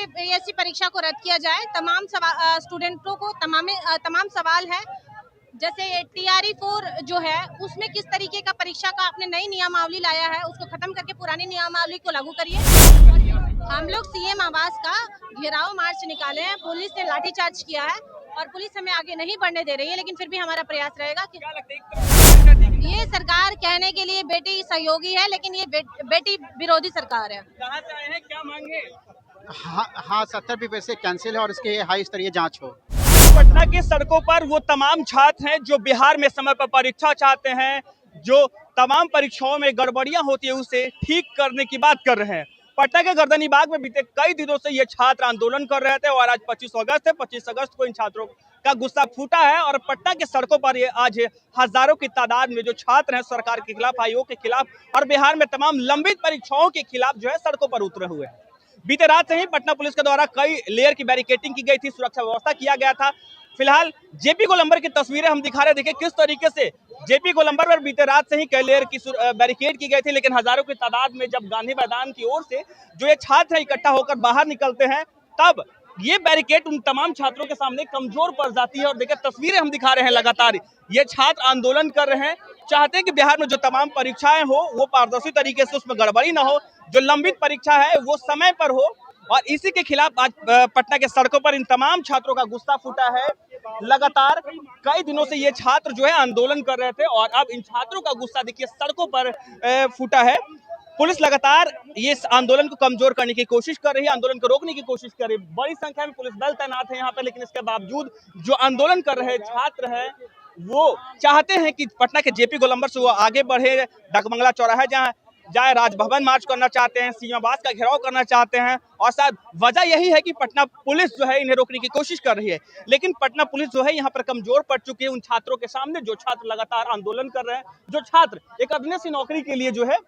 BSc परीक्षा को रद्द किया जाए। तमाम स्टूडेंटों को तमाम सवाल है, जैसे टीआरई 4 जो है उसमें किस तरीके का परीक्षा का आपने नई नियमावली लाया है, उसको खत्म करके पुरानी नियमावली को लागू करिए। हम लोग सीएम आवास का घेराव मार्च निकाले हैं, पुलिस ने लाठीचार्ज किया है और पुलिस हमें आगे नहीं बढ़ने दे रही है, लेकिन फिर भी हमारा प्रयास रहेगा कि ये सरकार कहने के लिए बेटी सहयोगी है, लेकिन ये बेटी विरोधी सरकार है। कहाँ से आए हैं, क्या मांगे? हाँ 70 पैसे कैंसिल है और इसके हाई स्तरीय जांच हो। पटना की सड़कों पर वो तमाम छात्र हैं जो बिहार में समय पर परीक्षा चाहते हैं, जो तमाम परीक्षाओं में गड़बड़ियां होती है उसे ठीक करने की बात कर रहे हैं। पटना के गर्दनीबाग में बीते कई दिनों से ये छात्र आंदोलन कर रहे थे और आज 25 अगस्त है। 25 अगस्त को इन छात्रों का गुस्सा फूटा है और पटना के सड़कों पर ये आज हजारों की तादाद में जो छात्र हैं सरकार के खिलाफ, आयोग के खिलाफ और बिहार में तमाम लंबित परीक्षाओं के खिलाफ जो है सड़कों पर उतरे हुए हैं। बीते रात से ही पटना पुलिस के द्वारा कई लेयर की बैरिकेडिंग की गई थी, सुरक्षा व्यवस्था किया गया था। फिलहाल जेपी गोलंबर की तस्वीरें हम दिखा रहे हैं, देखिए किस तरीके से जेपी गोलंबर पर बीते रात से ही कई लेयर की बैरिकेड की गई थी, लेकिन हजारों की तादाद में जब गांधी मैदान की ओर से जो ये छात्र इकट्ठा होकर बाहर निकलते हैं तब ये बैरिकेड उन तमाम छात्रों के सामने कमजोर पड़ जाती है। और देखिए तस्वीरें हम दिखा रहे हैं, लगातार ये छात्र आंदोलन कर रहे हैं, चाहते हैं कि बिहार में जो तमाम परीक्षाएं हो वो पारदर्शी तरीके से उसमें गड़बड़ी ना हो, जो लंबित परीक्षा है वो समय पर हो। और इसी के खिलाफ आज पटना के सड़कों पर इन तमाम छात्रों का गुस्सा फूटा है। लगातार कई दिनों से ये छात्र जो है आंदोलन कर रहे थे और अब इन छात्रों का गुस्सा देखिए सड़कों पर फूटा है। पुलिस लगातार ये आंदोलन को कमजोर करने की कोशिश कर रही है, आंदोलन को रोकने की कोशिश कर रही है। बड़ी संख्या में पुलिस बल तैनात है यहाँ पे, लेकिन इसके बावजूद जो आंदोलन कर रहे छात्र हैं वो चाहते हैं कि पटना के जेपी गोलंबर से वो आगे बढ़े, डाकबंगला चौराहा जहाँ जाए, राजभवन मार्च करना चाहते हैं, सीएम आवास का घेराव करना चाहते हैं। और शायद वजह यही है कि पटना पुलिस जो है इन्हें रोकने की कोशिश कर रही है, लेकिन पटना पुलिस जो है यहाँ पर कमजोर पड़ चुकी है उन छात्रों के सामने जो छात्र लगातार आंदोलन कर रहे हैं। जो छात्र एक अदने सी नौकरी के लिए जो है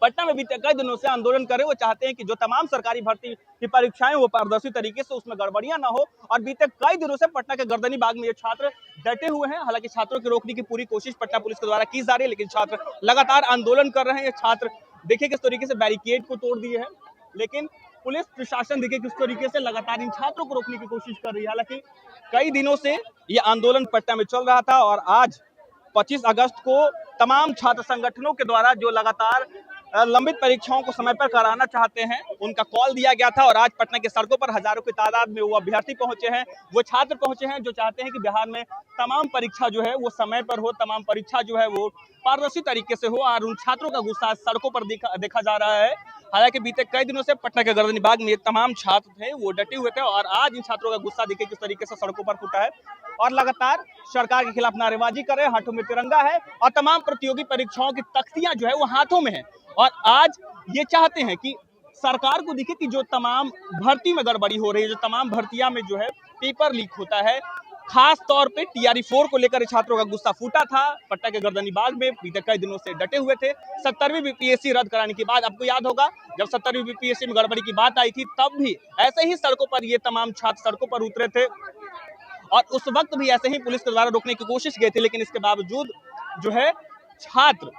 पटना में बीते कई दिनों से आंदोलन कर रहे हैं, वो चाहते हैं कि जो तमाम सरकारी भर्ती की परीक्षाएं वो पारदर्शी तरीके से उसमें गड़बड़ियां ना हो। और बीते कई दिनों से पटना के गर्दनीबाग में ये छात्र डटे हुए हैं। हालांकि छात्रों को रोकने की पूरी कोशिश पटना पुलिस के द्वारा की जा रही है, लेकिन छात्र लगातार आंदोलन कर रहे हैं। ये छात्र देखिए किस तरीके से बैरिकेड को तोड़ दिए हैं, लेकिन पुलिस प्रशासन देखिए किस तरीके से लगातार इन छात्रों को रोकने की कोशिश कर रही है। हालांकि कई दिनों से ये आंदोलन पटना में चल रहा था और आज 25 अगस्त को तमाम छात्र संगठनों के द्वारा जो लगातार लंबित परीक्षाओं को समय पर कराना चाहते हैं उनका कॉल दिया गया था और आज पटना के सड़कों पर हजारों की तादाद में वो अभ्यर्थी पहुंचे हैं, वो छात्र पहुंचे हैं जो चाहते हैं कि बिहार में तमाम परीक्षा जो है वो समय पर हो, तमाम परीक्षा जो है वो पारदर्शी तरीके से हो। और उन छात्रों का गुस्सा सड़कों पर देखा जा रहा है। हालांकि बीते कई दिनों से पटना के गर्दनीबाग में तमाम छात्र थे वो डटे हुए थे और आज इन छात्रों का गुस्सा देखिए किस तरीके से सड़कों पर फूटा है और लगातार सरकार के खिलाफ नारेबाजी कर रहे हैं, हाथों में तिरंगा है और तमाम प्रतियोगी परीक्षाओं की तख्तियां जो है वो हाथों में है। और आज ये चाहते हैं कि सरकार को दिखे कि जो तमाम भर्ती में गड़बड़ी हो रही है, जो तमाम भर्तियां में जो है पेपर लीक होता है, खास तौर पे टीआरई 4 को लेकर छात्रों का गुस्सा फूटा था। पटना के गर्दनीबाग में बीते कई दिनों से डटे हुए थे। 70वीं बीपीएससी रद्द कराने के बाद आपको याद होगा जब 70वीं बीपीएससी में गड़बड़ी की बात आई थी तब भी ऐसे ही सड़कों पर ये तमाम छात्र सड़कों पर उतरे थे और उस वक्त भी ऐसे ही पुलिस के द्वारा रोकने की कोशिश की थी, लेकिन इसके बावजूद जो है छात्र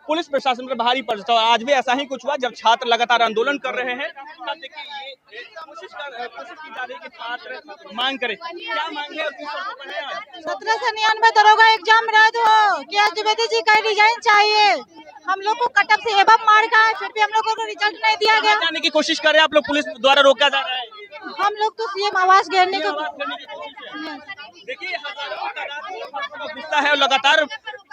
पुलिस प्रशासन पर भारी पड़ जाता है। आज भी ऐसा ही कुछ हुआ जब छात्र लगातार आंदोलन कर रहे हैं। देखिए ये कोशिश की जा रही है कि छात्र मांग करें, क्या मांग है? 1799 दरोगा एग्जाम रद्द हो, क्या द्विवेदी जी का रिजाइन चाहिए। हम लोग को कटअप से एवं मार का है, फिर भी हम लोगों को रिजल्ट नहीं दिया गया। जाने की कोशिश कर रहे हैं आप लोग, पुलिस द्वारा रोका जा रहा है। हम लोग तो सीएम आवास घेरने को देखिए हजारों का गुस्सा है और लगातार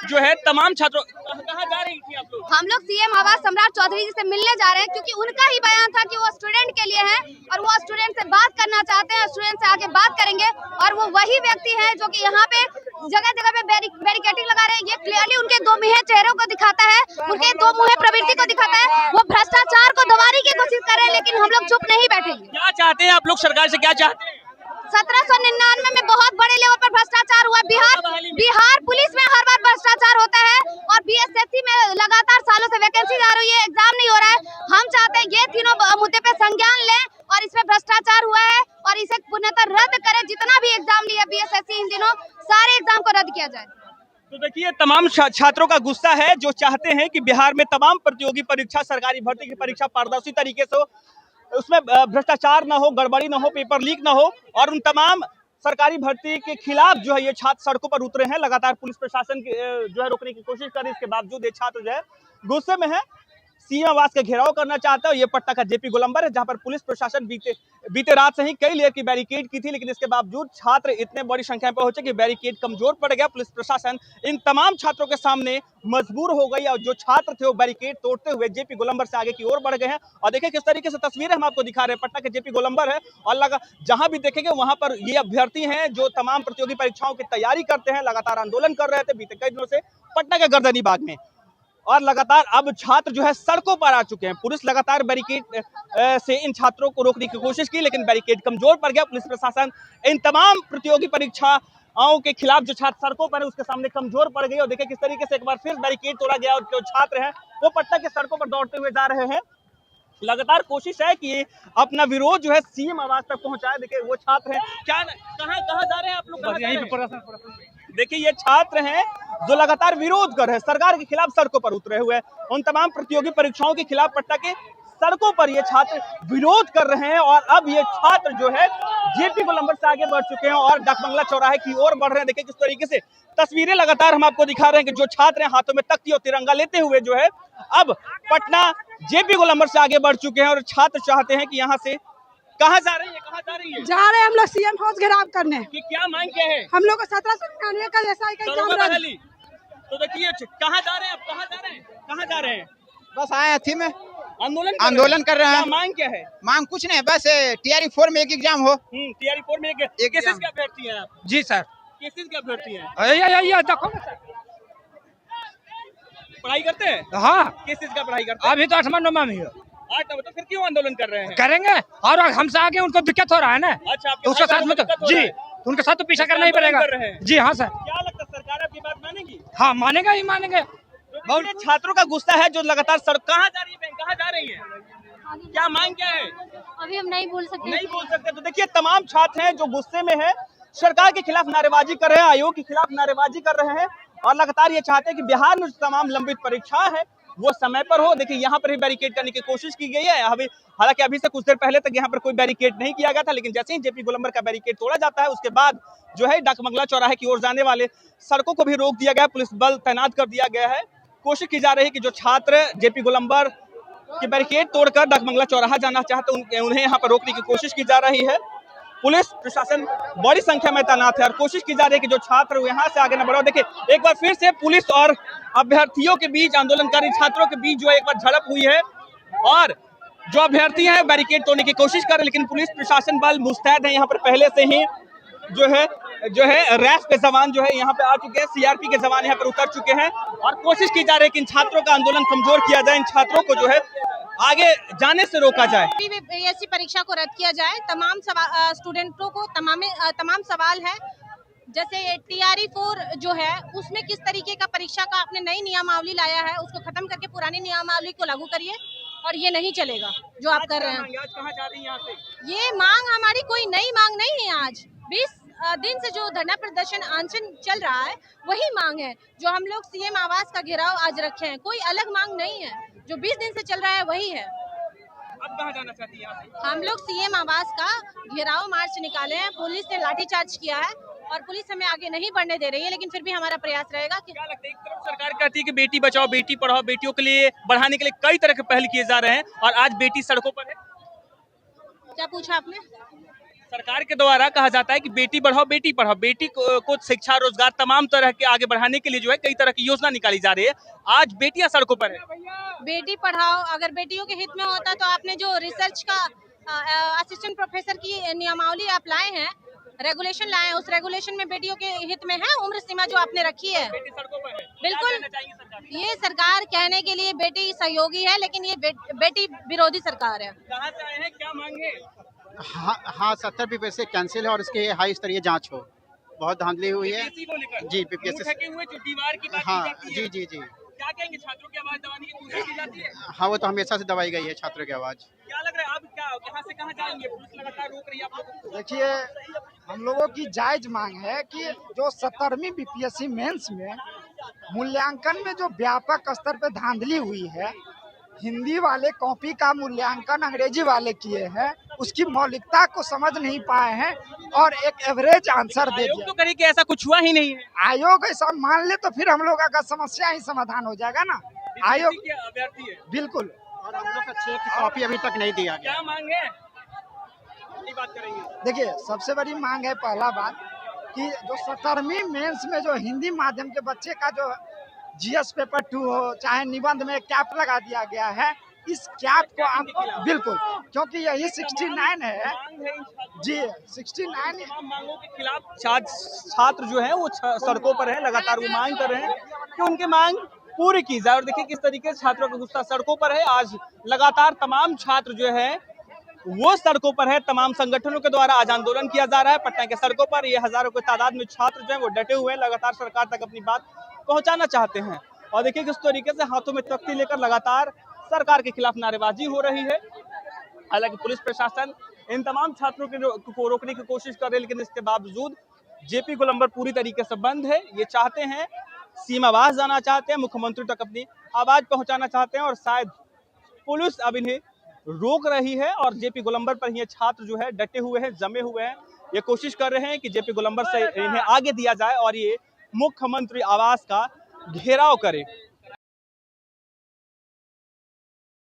जो है तमाम छात्रों कहाँ जा रही थी आप लोग? हम लोग सीएम आवास सम्राट चौधरी जी से मिलने जा रहे हैं क्योंकि उनका ही बयान था कि वो स्टूडेंट के लिए है और वो स्टूडेंट से बात करना चाहते हैं, स्टूडेंट से आगे बात करेंगे। और वो वही व्यक्ति है जो कि यहाँ पे जगह जगह पे बैरिकेडिंग लगा रहे हैं। ये क्लियरली उनके दो मुँहे चेहरों को दिखाता है, उनके दो मुँहे प्रवृत्ति को दिखाता है। वो भ्रष्टाचार को दबाने की कोशिश कर रहे हैं, लेकिन हम लोग चुप नहीं बैठेंगे। क्या चाहते हैं आप लोग सरकार से, क्या चाहते हैं? 1799 में बहुत बड़े लेवल पर भ्रष्टाचार हुआ। बिहार पुलिस में हर बार भ्रष्टाचार होता है और बीएसएससी में लगातार सालों से वैकेंसी आ रही है, एग्जाम नहीं हो रहा है। हम चाहते हैं ये तीनों मुद्दे पे संज्ञान लें और इसमें भ्रष्टाचार हुआ है और इसे पूर्णतः रद्द करें। जितना भी एग्जाम लिया बीएसएससी इन दिनों सारे एग्जाम को रद्द किया जाए। तो देखिए तमाम छात्रों का गुस्सा है जो चाहते हैं कि बिहार में तमाम प्रतियोगी परीक्षा, सरकारी भर्ती की परीक्षा पारदर्शी तरीके से हो। उसमें भ्रष्टाचार ना हो, गड़बड़ी ना हो, पेपर लीक ना हो, और उन तमाम सरकारी भर्ती के खिलाफ जो है ये छात्र सड़कों पर उतरे हैं। लगातार पुलिस प्रशासन जो है रोकने की कोशिश कर रही है, इसके बावजूद ये छात्र जो है गुस्से में है, सीएम आवास का घेराव करना चाहता है। ये पटना का जेपी गोलंबर है, जहां पर पुलिस प्रशासन बीते रात से ही कई लेयर की बैरिकेड की थी, लेकिन इसके बावजूद छात्र इतने बड़ी संख्या में पहुंचे कि बैरिकेड कमजोर पड़ गया। पुलिस प्रशासन इन तमाम छात्रों के सामने मजबूर हो गई और जो छात्र थे वो बैरिकेड तोड़ते हुए जेपी गोलंबर से आगे की ओर बढ़ गए हैं। और देखिए किस तरीके से तस्वीरें हम आपको दिखा रहे हैं, पटना के जेपी गोलंबर है और जहां भी देखेंगे वहां पर ये अभ्यर्थी हैं जो तमाम प्रतियोगी परीक्षाओं की तैयारी करते हैं, लगातार आंदोलन कर रहे थे बीते कई दिनों से पटना के गर्दनी बाग में, और लगातार अब छात्र जो है सड़कों पर आ चुके हैं। पुलिस लगातार बैरिकेड से इन छात्रों को रोकने की कोशिश की, लेकिन बैरिकेड कमजोर पड़ गया। पुलिस प्रशासन इन तमाम प्रतियोगी परीक्षाओं के खिलाफ जो छात्र सड़कों पर है उसके सामने कमजोर पड़ गई। और देखिए किस तरीके से एक बार फिर बैरिकेड तोड़ा गया और जो छात्र हैं वो पटना के सड़कों पर दौड़ते हुए जा रहे हैं। लगातार कोशिश है कि अपना विरोध जो है सीएम आवास तक पहुंचाए। देखिए वो छात्र हैं, कहाँ जा रहे हैं आप लोग? यहीं पे देखिए ये छात्र हैं जो लगातार विरोध कर रहे हैं, सरकार के खिलाफ सड़कों पर उतरे हुए हैं। उन तमाम प्रतियोगी परीक्षाओं के खिलाफ पटना के सड़कों पर ये छात्र विरोध कर रहे हैं और अब ये छात्र जो है जेपी गोलंबर से आगे बढ़ चुके हैं और डाकबंगला चौराहे की ओर बढ़ रहे हैं। देखिए किस तरीके से तस्वीरें लगातार हम आपको दिखा रहे हैं कि जो छात्र हैं हाथों में तख्ती और तिरंगा लेते हुए जो है अब पटना जेपी गोलंबर से आगे बढ़ चुके हैं और छात्र चाहते हैं कि यहाँ से कहाँ जा रही है? जा रहे हैं हम लोग सीएम हाउस घेराव करने। कि क्या मांग क्या है? हम लोग को 1791 का जैसा तो देखिए कहाँ जा रहे हैं? कहाँ जा रहे हैं? बस आए थी में आंदोलन कर रहे हैं। मांग क्या है? मांग कुछ नहीं, बस टीआरई 4 में एक एग्जाम हो। टीआरई 4 में एक किस चीज के अभ्यर्थी हैं आप? जी सर, किस चीज के अभ्यर्थी हैं? देखो ना सर, पढ़ाई करते हैं? हाँ किस चीज का पढ़ाई करते हैं? अभी तो 8वां 9वां में है। 8 तो फिर क्यों आंदोलन कर रहे हैं? करेंगे और हमसे आगे उनको दिक्कत हो रहा है ना। अच्छा, तो उसके साथ में तो जी तो उनके साथ तो पीछा करना ही पड़ेगा। जी हाँ सर। क्या लगता है सरकार आपकी बात मानेगी? हाँ मानेगा ही मानेंगे। बहुत छात्रों का गुस्सा है जो लगातार सड़क कहाँ जा रही है, कहाँ जा रही है, क्या मांग क्या है? अभी हम नहीं बोल सकते। तो देखिए तमाम छात्र हैं जो गुस्से में है, सरकार के खिलाफ नारेबाजी कर रहे हैं, आयोग के खिलाफ नारेबाजी कर रहे हैं और लगातार ये चाहते हैं कि बिहार में जो तमाम लंबित परीक्षा है वो समय पर हो। देखिए यहाँ पर भी बैरिकेड करने की कोशिश की गई है। हालांकि अभी से कुछ देर पहले तक यहाँ पर कोई बैरिकेड नहीं किया गया था, लेकिन जैसे ही जेपी गोलंबर का बैरिकेड तोड़ा जाता है उसके बाद जो है डाकबंगला चौराहे की ओर जाने वाले सड़कों को भी रोक दिया गया, पुलिस बल तैनात कर दिया गया है। कोशिश की जा रही है कि जो छात्र जेपी गोलंबर की बैरिकेड तोड़कर डाकबंगला चौराहा जाना चाहते उन्हें यहाँ पर रोकने की कोशिश की जा रही है। पुलिस प्रशासन बड़ी संख्या में तैनात है और कोशिश की जा रही है कि जो छात्र यहाँ से आगे न बढ़ो। देखिए एक बार फिर से पुलिस और अभ्यर्थियों के बीच, आंदोलनकारी छात्रों के बीच जो है एक बार झड़प हुई है और जो अभ्यर्थी हैं बैरिकेड तोड़ने की कोशिश कर रहे हैं, लेकिन पुलिस प्रशासन बल मुस्तैद है। यहाँ पर पहले से ही जो है रैफ के जवान जो है यहाँ पे आ चुके हैं, सीआरपी के जवान यहाँ पर उतर चुके हैं और कोशिश की जा रही है कि इन छात्रों का आंदोलन कमजोर किया जाए, इन छात्रों को जो है आगे जाने से रोका जाए। बीपीएससी परीक्षा को रद्द किया जाए। तमाम स्टूडेंटों को तमाम सवाल है, जैसे टीआरई 4 जो है उसमें किस तरीके का परीक्षा का आपने नई नियमावली लाया है, उसको खत्म करके पुरानी नियमावली को लागू करिए और ये नहीं चलेगा जो आप कर रहे हैं। आज कहाँ जा रही हैं यहाँ से? ये मांग हमारी कोई नई मांग नहीं है। आज 20 दिन से जो धरना प्रदर्शन अनशन चल रहा है वही मांग है जो हम लोग सीएम आवास का घेराव आज रखे हैं। कोई अलग मांग नहीं है, जो 20 दिन से चल रहा है वही है। अब कहाँ जाना चाहती हैं? हम लोग सीएम आवास का घेराव मार्च निकाले हैं, पुलिस ने लाठीचार्ज किया है और पुलिस हमें आगे नहीं बढ़ने दे रही है, लेकिन फिर भी हमारा प्रयास रहेगा कि क्या लगता है, एक तरफ सरकार कहती है कि बेटी बचाओ बेटी पढ़ाओ, बेटियों के लिए बढ़ाने के लिए कई तरह के पहल किए जा रहे हैं और आज बेटी सड़कों पर है। क्या पूछा आपने? सरकार के द्वारा कहा जाता है कि बेटी बढ़ाओ बेटी पढ़ाओ, बेटी को शिक्षा रोजगार तमाम तरह के आगे बढ़ाने के लिए जो है कई तरह की योजना निकाली जा रही है। आज बेटियां सड़कों पर है। बेटी पढ़ाओ अगर बेटियों के हित में होता तो आपने जो रिसर्च का असिस्टेंट प्रोफेसर की नियमावली आप लाए हैं, रेगुलेशन लाए हैं, उस रेगुलेशन में बेटियों के हित में है उम्र सीमा जो आपने रखी है। बिल्कुल, ये सरकार कहने के लिए बेटी सहयोगी है, लेकिन ये बेटी विरोधी सरकार है। कहाँ से आए हैं, क्या मांगे? हाँ 70 से कैंसिल है और इसके हाई स्तरीय जांच हो। बहुत धांधली हुई है जी बीपीएससी हुए जो दीवार की बात हाँ की जाती है। जी। क्या कहेंगे, छात्रों की आवाज दबाने की कोशिश की जाती है? हाँ वो तो हमेशा से दबाई गई है छात्रों की आवाज। क्या लग रहा है, आप क्या कहाँ से कहाँ जाएंगे? पुलिस लगातार रोक रही है आप लोगों को। देखिए, हम लोगों की जायज मांग है कि जो 17वीं बीपीएससी मेंस में मूल्यांकन में जो व्यापक स्तर पे धांधली हुई है, हिंदी वाले कॉपी का मूल्यांकन अंग्रेजी वाले किए हैं, उसकी मौलिकता को समझ नहीं पाए हैं और एक एवरेज आंसर दे आयोग दिया। तो करे कि ऐसा कुछ हुआ ही नहीं है। आयोग ऐसा मान ले तो फिर हम लोग का समस्या ही समाधान हो जाएगा ना। आयोग के अभ्यर्थी है। बिल्कुल। और हम लोग का चेक की कॉपी अभी तक नहीं दिया गया। क्या मांग है? अपनी बात करेंगे। देखिए, सबसे बड़ी मांग है, पहला बात कि जो 17वीं मेंस में जो हिंदी माध्यम के बच्चे का जो जीएस पेपर 2 हो, चाहे निबंध में कैप लगा दिया गया है, इस कैप को आप बिल्कुल, क्योंकि यही 69 है जी, 69 तमाम मांगों के खिलाफ छात्र जो है वो सड़कों पर है, लगातार वो मांग कर रहे हैं कि उनके मांग पूरी की जाए। और देखिए किस तरीके से छात्रों का गुस्सा सड़कों पर है। आज लगातार तमाम छात्र जो है वो सड़कों पर है, तमाम संगठनों के द्वारा आज आंदोलन किया जा रहा है पटना के सड़कों पर। ये हजारों की तादाद में छात्र जो है वो डटे हुए हैं, लगातार सरकार तक अपनी बात पहुंचाना चाहते हैं। और देखिए किस तरीके से हाथों में तख्ती लेकर लगातार सरकार के खिलाफ नारेबाजी हो रही है। हालांकि पुलिस प्रशासन इन तमाम छात्रों को रोकने की कोशिश कर रही है, लेकिन इसके बावजूद जेपी गोलंबर पूरी तरीके से बंद है। ये चाहते हैं सीमावास जाना चाहते हैं, मुख्यमंत्री तक अपनी आवाज पहुंचाना चाहते हैं और शायद पुलिस अब इन्हें रोक रही है। और जेपी गोलंबर पर ये छात्र जो है डटे हुए हैं, जमे हुए हैं। ये कोशिश कर रहे हैं कि जेपी गोलंबर से इन्हें आगे दिया जाए और ये मुख्यमंत्री आवास का घेराव करे।